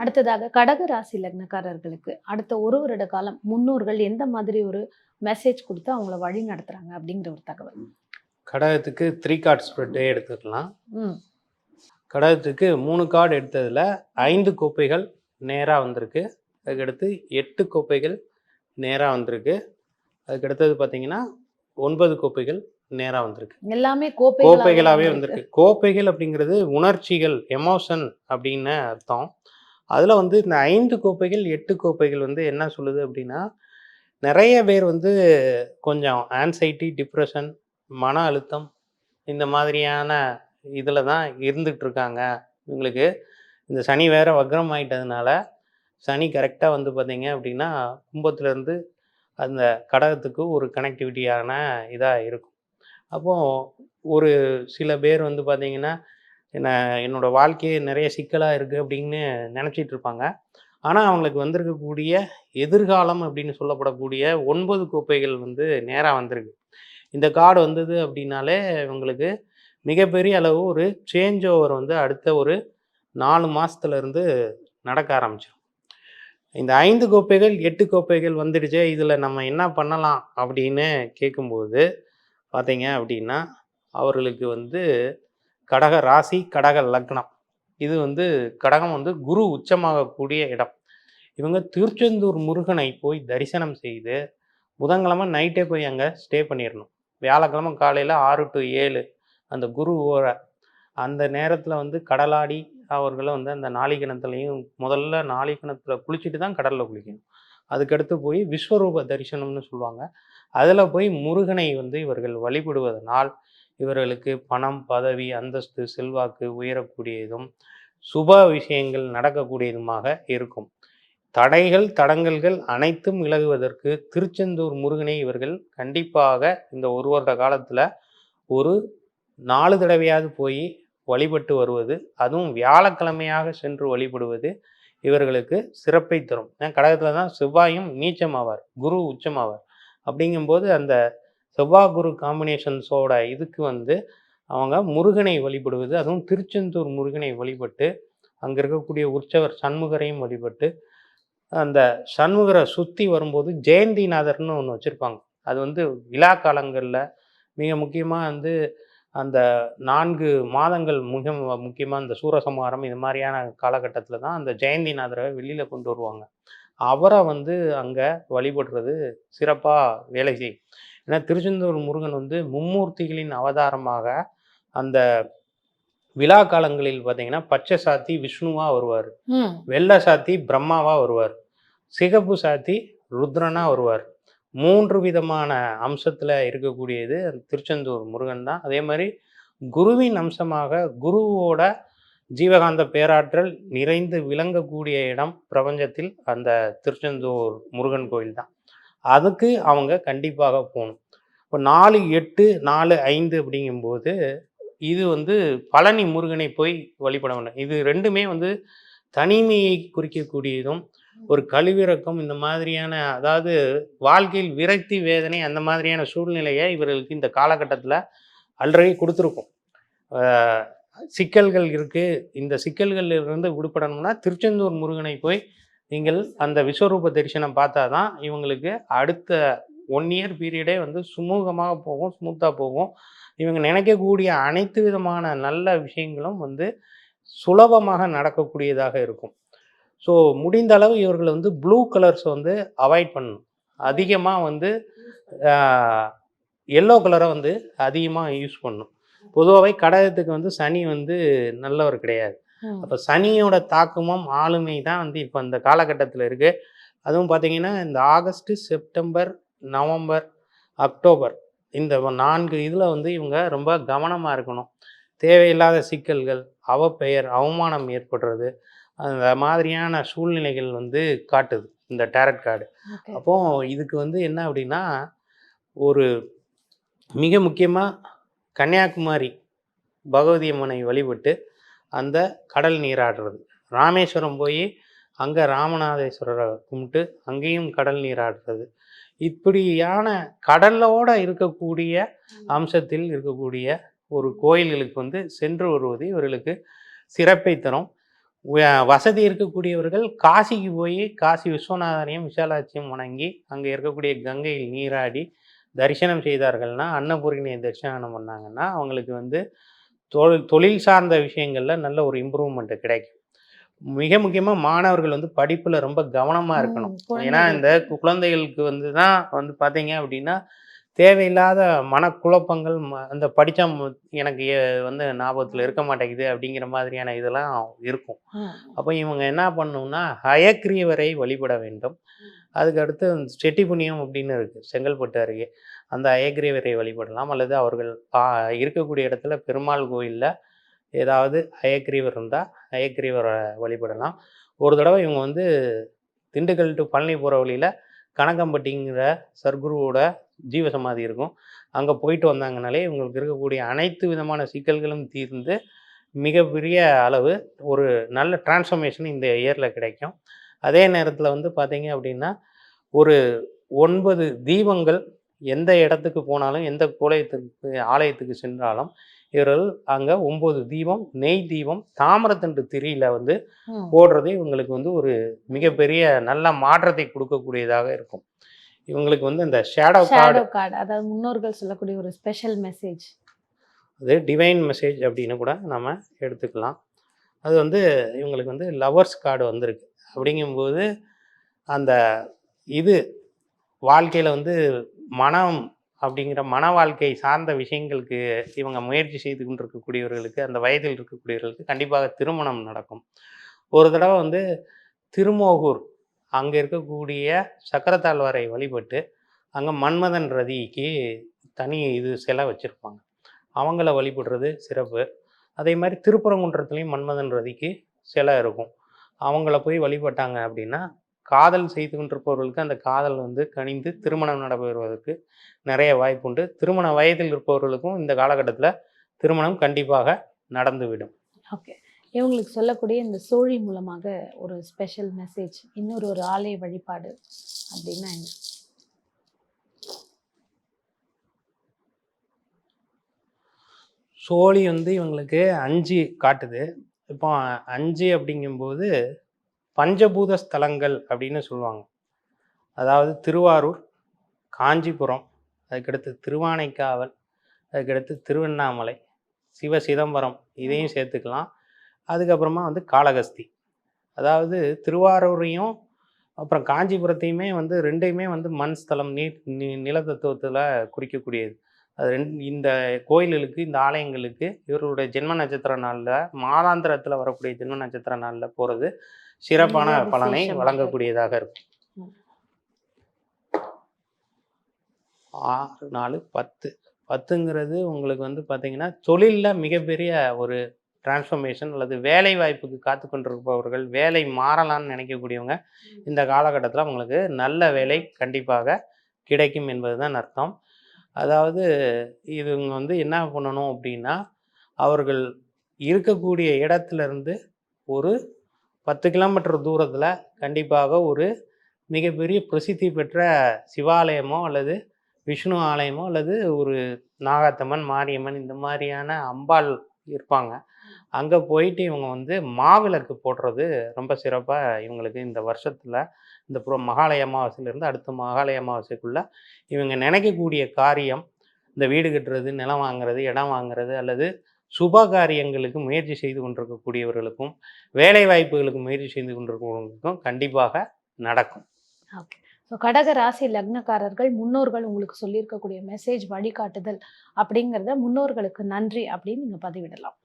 அடுத்ததாக கடக ராசி லக்னக்காரர்களுக்கு அடுத்த ஒரு வருட காலம் முன்னோர்கள் எந்த மாதிரி ஒரு மெசேஜ் கொடுத்து அவங்கள வழி நடத்துறாங்க அப்படிங்கிற ஒரு தகவல். கடகத்துக்கு 3 கார்ட் ஸ்ப்ரெட்டே எடுத்துக்கலாம். ம். கடகத்துக்கு 3 கார்டு எடுத்ததில் 5 கோப்பைகள் நேராக வந்திருக்கு. அதுக்கடுத்து 8 கோப்பைகள் நேராக வந்திருக்கு. அதுக்கடுத்தது பார்த்தீங்கன்னா 9 கோப்பைகள் நேராக வந்திருக்கு. எல்லாமே கோப்பைகளாகவே வந்திருக்கு. கோப்பைகள் அப்படிங்கிறது உணர்ச்சிகள், எமோஷன் அப்படின்னு அர்த்தம். அதில் வந்து இந்த 5 கோப்பைகள் 8 கோப்பைகள் வந்து என்ன சொல்லுது அப்படின்னா, நிறைய பேர் வந்து கொஞ்சம் ஆன்சைட்டி, டிப்ரெஷன், மன அழுத்தம் இந்த மாதிரியான இதில் தான் இருந்துகிட்டு இருக்காங்க. இவங்களுக்கு இந்த சனி வேற வக்ரம் ஆகிட்டதுனால சனி கரெக்டாக வந்து பார்த்தீங்க அப்படின்னா கும்பத்துலேருந்து அந்த கடகத்துக்கு ஒரு கனெக்டிவிட்டியான இதாக இருக்கும். அப்போது ஒரு சில பேர் வந்து பார்த்திங்கன்னா என்னோடய வாழ்க்கையே நிறைய சிக்கலாக இருக்குது அப்படின்னு நினச்சிட்டு இருப்பாங்க. ஆனால் அவங்களுக்கு வந்திருக்கக்கூடிய எதிர்காலம் அப்படின்னு சொல்லப்படக்கூடிய 9 கோப்பைகள் வந்து நேராக வந்திருக்கு. இந்த கார்டு வந்தது அப்படின்னாலே இவங்களுக்கு மிகப்பெரிய அளவு ஒரு சேஞ்ச் ஓவர் வந்து அடுத்த ஒரு 4 மாதத்துலேருந்து நடக்க ஆரம்பிச்சிடும். இந்த 5 கோப்பைகள் 8 கோப்பைகள் வந்துடுச்சே, இதில் நம்ம என்ன பண்ணலாம் அப்படின்னு கேட்கும்போது பார்த்தீங்க அப்படின்னா, அவர்களுக்கு வந்து கடக ராசி, கடக லக்னம், இது வந்து கடகம் வந்து குரு உச்சமாகக்கூடிய இடம். இவங்க திருச்செந்தூர் முருகனை போய் தரிசனம் செய்து புதன்கிழமை நைட்டே போய் அங்கே ஸ்டே பண்ணிடணும். வியாழக்கிழமை காலையில் 6 to 7 அந்த குரு ஓர அந்த நேரத்தில் வந்து கடலாடி அவர்களும் வந்து அந்த நாளிகணத்துலையும் முதல்ல நாளிகணத்தில் குளிச்சுட்டு தான் கடலில் குளிக்கணும். அதுக்கடுத்து போய் விஸ்வரூப தரிசனம்னு சொல்லுவாங்க. அதில் போய் முருகனை வந்து இவர்கள் வழிபடுவதனால் இவர்களுக்கு பணம், பதவி, அந்தஸ்து, செல்வாக்கு உயரக்கூடியதும் சுப விஷயங்கள் நடக்கக்கூடியதுமாக இருக்கும். தடைகள், தடங்கல்கள் அனைத்தும் விலகுவதற்கு திருச்செந்தூர் முருகனை இவர்கள் கண்டிப்பாக இந்த ஒரு வருட காலத்தில் ஒரு 4 தடவையாவது போய் வழிபட்டு வருவது, அதுவும் வியாழக்கிழமையாக சென்று வழிபடுவது இவர்களுக்கு சிறப்பை தரும். கடகத்தில் தான் செவ்வாயும் நீச்சமாவார், குரு உச்சமாவார். அப்படிங்கும்போது அந்த செவ்வாய் குரு காம்பினேஷன்ஸோட இதுக்கு வந்து அவங்க முருகனை வழிபடுவது, அதுவும் திருச்செந்தூர் முருகனை வழிபட்டு அங்கே இருக்கக்கூடிய உற்சவர் சண்முகரையும் வழிபட்டு அந்த சண்முகரை சுற்றி வரும்போது ஜெயந்திநாதர்னு ஒன்று வச்சுருப்பாங்க. அது வந்து விழா காலங்களில் மிக முக்கியமாக வந்து அந்த 4 மாதங்கள் மிக முக்கியமாக இந்த சூரசம்ஹாரம் இது மாதிரியான காலகட்டத்தில் தான் அந்த ஜெயந்திநாதரை வெளியில் கொண்டு வருவாங்க. அவரை வந்து அங்கே வழிபடுறது சிறப்பாக வேலை செய்யும். ஏன்னா திருச்செந்தூர் முருகன் வந்து மும்மூர்த்திகளின் அவதாரமாக அந்த விழா காலங்களில் பார்த்தீங்கன்னா பச்சை சாத்தி விஷ்ணுவாக வருவார், வெள்ளை சாத்தி பிரம்மாவாக வருவார், சிகப்பு சாத்தி ருத்ரனாக வருவார். 3 விதமான அம்சத்தில் இருக்கக்கூடியது திருச்செந்தூர் முருகன் தான். அதே மாதிரி குருவின் அம்சமாக குருவோட ஜீவகாந்த பேராற்றல் நிறைந்து விளங்கக்கூடிய இடம் பிரபஞ்சத்தில் அந்த திருச்செந்தூர் முருகன் கோயில் தான். அதுக்கு அவங்க கண்டிப்பாக போகணும். இப்போ 4, 8, 4, 5 அப்படிங்கும்போது இது வந்து பழனி முருகனை போய் வழிபட வேண்டும். இது ரெண்டுமே வந்து தனிமையை குறிக்கக்கூடியதும் ஒரு கழிவிறக்கம் இந்த மாதிரியான, அதாவது வாழ்க்கையில் விரக்தி, வேதனை அந்த மாதிரியான சூழ்நிலையை இவர்களுக்கு இந்த காலகட்டத்தில் ஆல்ரெடி கொடுத்துருக்கும். சிக்கல்கள் இருக்குது. இந்த சிக்கல்களிலிருந்து விடுபடணும்னா திருச்செந்தூர் முருகனை போய் நீங்கள் அந்த விஸ்வரூப தரிசனம் பார்த்தா தான் இவங்களுக்கு அடுத்த 1 year பீரியடே வந்து சுமூகமாக போகும், ஸ்மூத்தாக போகும். இவங்க நினைக்கக்கூடிய அனைத்து விதமான நல்ல விஷயங்களும் வந்து சுலபமாக நடக்கக்கூடியதாக இருக்கும். ஸோ முடிந்த அளவு இவர்கள் வந்து ப்ளூ கலர்ஸை வந்து அவாய்ட் பண்ணணும். அதிகமாக வந்து எல்லோ கலரை வந்து அதிகமாக யூஸ் பண்ணணும். பொதுவாகவே கடகத்துக்கு வந்து சனி வந்து நல்லவர் கிடையாது. அப்போ சனியோட தாக்கமும் ஆளுமை தான் வந்து இப்போ இந்த காலகட்டத்தில் இருக்குது. அதுவும் பார்த்திங்கன்னா இந்த ஆகஸ்ட், செப்டம்பர், நவம்பர், அக்டோபர் இந்த 4 இதில் வந்து இவங்க ரொம்ப கவனமாக இருக்கணும். தேவையில்லாத சிக்கல்கள், அவப்பெயர், அவமானம் ஏற்படுறது அந்த மாதிரியான சூழ்நிலைகள் வந்து காட்டுது இந்த டேரட் கார்டு. அப்போது இதுக்கு வந்து என்ன அப்படின்னா, ஒரு மிக முக்கியமாக கன்னியாகுமரி பகவதி அம்மனை வழிபட்டு அந்த கடல் நீராடுறது, ராமேஸ்வரம் போய் அங்கே ராமநாதேஸ்வரரை கும்பிட்டு அங்கேயும் கடல் நீராடுறது, இப்படியான கடலோடு இருக்கக்கூடிய அம்சத்தில் இருக்கக்கூடிய ஒரு கோயில்களுக்கு வந்து சென்று வருவது இவர்களுக்கு சிறப்பை தரும். வசதி இருக்கக்கூடியவர்கள் காசிக்கு போய் காசி விஸ்வநாதனையும் விசாலாட்சியும் வணங்கி அங்கே இருக்கக்கூடிய கங்கையில் நீராடி தரிசனம் செய்தார்கள்னா, அன்னபூரணியை தரிசனம் பண்ணாங்கன்னா அவங்களுக்கு வந்து தொழில் சார்ந்த விஷயங்கள்ல நல்ல ஒரு இம்ப்ரூவ்மெண்ட் கிடைக்கும். மிக முக்கியமா மாணவர்கள் வந்து படிப்புல ரொம்ப கவனமா இருக்கணும். ஏன்னா இந்த குழந்தைகளுக்கு குழந்தைகளுக்கு வந்து தான் வந்து பார்த்தீங்க அப்படின்னா, தேவையில்லாத மனக்குழப்பங்கள் அந்த படிச்சா எனக்கு வந்து ஞாபகத்துல இருக்க மாட்டேங்குது அப்படிங்கிற மாதிரியான இதெல்லாம் இருக்கும். ம், அப்போ இவங்க என்ன பண்ணணும்னா, ஹயக்ரீவரை வழிபட வேண்டும். அதுக்கு அடுத்து செட்டிப்புண்ணியம் அப்படின்னு இருக்கு செங்கல்பட்டு அருகே. அந்த ஹயக்ரீவரை வழிபடலாம். அல்லது அவர்கள் இருக்கக்கூடிய இடத்துல பெருமாள் கோயில்ல ஏதாவது ஹயக்ரீவர் இருந்தா, ஹயக்ரீவர வழிபடலாம். ஒரு தடவ இவங்க வந்து திண்டுக்கல் டூ பழனி போற வழியில கனகம்பட்டிங்கிற சர்க்குருவோட ஜீவசமாதி இருக்கும். அங்க போயிட்டு வந்தாங்கனாலே இவங்களுக்கு இருக்கக்கூடிய அனைத்து விதமான சிக்கல்களும் தீர்ந்து, மிகப்பெரிய அளவு ஒரு நல்ல டிரான்ஸ்ஃபர்மேஷன் இந்த இயர்ல கிடைக்கும். அதே நேரத்தில வந்து பார்த்தீங்க அப்படின்னா, ஒரு 9 தீபங்கள் எந்த இடத்துக்கு போனாலும், எந்த ஆலயத்துக்கு சென்றாலும், இவர்கள் அங்க 9 தீபம், நெய் தீபம், தாமிரத்தண்டு திரியில வந்து ம். போடுறது இவங்களுக்கு வந்து ஒரு மிகப்பெரிய நல்ல மாற்றத்தை குடுக்கக்கூடியதாக இருக்கும். இவங்களுக்கு வந்து இந்த ஷேடோ கார்டு, ஷேடோ கார்டு, அதாவது முன்னோர்கள் சொல்லக்கூடிய ஒரு ஸ்பெஷல் மெசேஜ். அது டிவைன் மெசேஜ் அப்படின்னு கூட நம்ம எடுத்துக்கலாம். அது வந்து இவங்களுக்கு வந்து லவர்ஸ் கார்டு வந்திருக்கு. அப்படிங்கும்போது அந்த இது வாழ்க்கையில வந்து மனம் அப்படிங்கிற மன வாழ்க்கை சார்ந்த விஷயங்களுக்கு இவங்க முயற்சி செய்து கொண்டிருக்கக்கூடியவர்களுக்கு, அந்த வயதில் இருக்கக்கூடியவர்களுக்கு கண்டிப்பாக திருமணம் நடக்கும். ஒரு தடவை வந்து திருமோகூர் அங்க இருக்கக்கூடிய சக்கரத்தாழ்வாரை வழிபட்டு, அங்க மன்மதன் ரதிக்கு தனி இது சிலை வச்சிருப்பாங்க. அவங்கள வழிபடுறது சிறப்பு. அதே மாரி திருப்பரங்குன்றத்துலயும் மன்மதன் ரதிக்கு சிலை இருக்கும். அவங்கள போய் வழிபட்டாங்க அப்படின்னா, காதல் செய்து கொண்டிருப்பவர்களுக்கு அந்த காதல் வந்து கனிந்து திருமணம் நடைபெறுவதற்கு நெறைய வாய்ப்புண்டு. திருமண வயதில் இருப்பவர்களுக்கும் இந்த காலகட்டத்தில திருமணம் கண்டிப்பாக நடந்துவிடும். ஓகே. இவங்களுக்கு சொல்லக்கூடிய இந்த சோழி மூலமாக ஒரு ஸ்பெஷல் மெசேஜ், இன்னொரு ஒரு ஆலய வழிபாடு அப்படின்னா என்ன? சோழி வந்து இவங்களுக்கு 5 காட்டுது. இப்போ 5 அப்படிங்கும்போது பஞ்சபூத ஸ்தலங்கள் அப்படின்னு சொல்லுவாங்க. அதாவது திருவாரூர், காஞ்சிபுரம், அதுக்கடுத்து திருவானைக்காவல், அதுக்கடுத்து திருவண்ணாமலை, சிவசிதம்பரம் இதையும் சேர்த்துக்கலாம். அதுக்கப்புறமா வந்து காளகஸ்தி. அதாவது திருவாரூரையும், அப்புறம் காஞ்சிபுரத்தையுமே வந்து 2யுமே வந்து மண் ஸ்தலம், நீர் நிலத்தத்துவத்தில குறிக்கக்கூடியது. அது இந்த கோயில்களுக்கு, இந்த ஆலயங்களுக்கு இவர்களுடைய ஜென்ம நட்சத்திர நாள்ல, மாதாந்திரத்தில வரக்கூடிய ஜென்ம நட்சத்திர நாள்ல போறது சிறப்பான மிக பலனை விசேஷமாக இருக்கும். வழங்கக்கூடியதாக இருக்கும். ம். 6, 4, 10. 10ங்கிறது உங்களுக்கு வந்து பார்த்தீங்கன்னா, தொழில்ல மிகப்பெரிய ஒரு டிரான்ஸ்ஃபர்மேஷன் அல்லது வேலை வாய்ப்புக்கு காத்து கொண்டிருப்பவர்கள், வேலை மாறலாம்னு நினைக்கக்கூடியவங்க, இந்த காலகட்டத்தில அவங்களுக்கு நல்ல வேலை கண்டிப்பாக கிடைக்கும் என்பது தான் அர்த்தம். அதாவது இவங்க வந்து என்ன பண்ணணும் அப்படின்னா, அவர்கள் இருக்கக்கூடிய இடத்திலிருந்து ஒரு 10 கிலோமீட்டர் தூரத்தில கண்டிப்பாக ஒரு மிகப்பெரிய பிரசித்தி பெற்ற சிவாலயமோ அல்லது விஷ்ணு ஆலயமோ அல்லது ஒரு நாகாத்தம்மன், மாரியம்மன் இந்த மாதிரியான அம்பாள் இருப்பாங்க. அங்க போயிட்டு இவங்க வந்து மாவிளக்கு போடுறது ரொம்ப சிறப்பா இவங்களுக்கு இந்த வருஷத்துல இந்த மகாலய அமாவாசையிலேருந்து அடுத்த மகாலய அமாவாசைக்குள்ள இவங்க நினைக்கக்கூடிய காரியம், இந்த வீடு கட்டுறது, நிலம் வாங்குறது, இடம் வாங்குறது அல்லது சுப காரியங்களுக்கு முயற்சி செய்து கொண்டிருக்கக்கூடியவர்களுக்கும், வேலை வாய்ப்புகளுக்கு முயற்சி செய்து கொண்டிருக்கிறவர்களுக்கும் கண்டிப்பாக நடக்கும். ஓகே. ஸோ கடக ராசி லக்னக்காரர்கள் முன்னோர்கள் உங்களுக்கு சொல்லியிருக்கக்கூடிய மெசேஜ் வழிகாட்டுதல் அப்படிங்கிறத முன்னோர்களுக்கு நன்றி அப்படின்னு நீங்க பதிவிடலாம்.